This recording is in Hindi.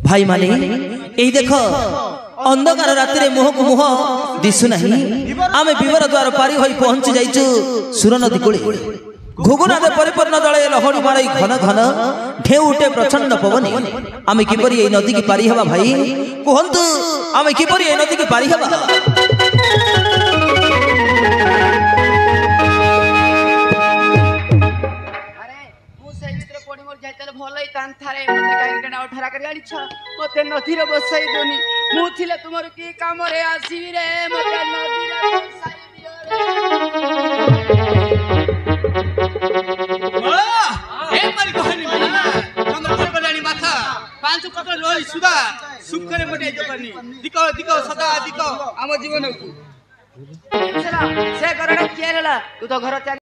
भाई माने यही देख अंधकार राति रे मुह को मुह दिशु नहीं आमे विवर द्वार पारी होई पहुंची जाइछु सुर नदी कूले घुगुनादे परिपूर्ण जले लहड़ी मारै घन घन ढेउ उठे प्रचंड पवनी आमे किपरि ए नदी की पारी हवा भाई कहंतु आमे किपरि ए नदी की पारी हवा भलै कांथारे मते काइंडा उठारा करी आनी छ मते नथीरे बसाई दोनी मु थिले तुमर की काम रे आसी रे मते नदीरे बसाई दियो रे ए मारी कहनी बना चंद्र घर बलानी माथा पांच पत्र लोई सुदा सुखरे मटे जपनी दिको दिको सदा दिको आम जीवन को से करणे केरला तू तो घर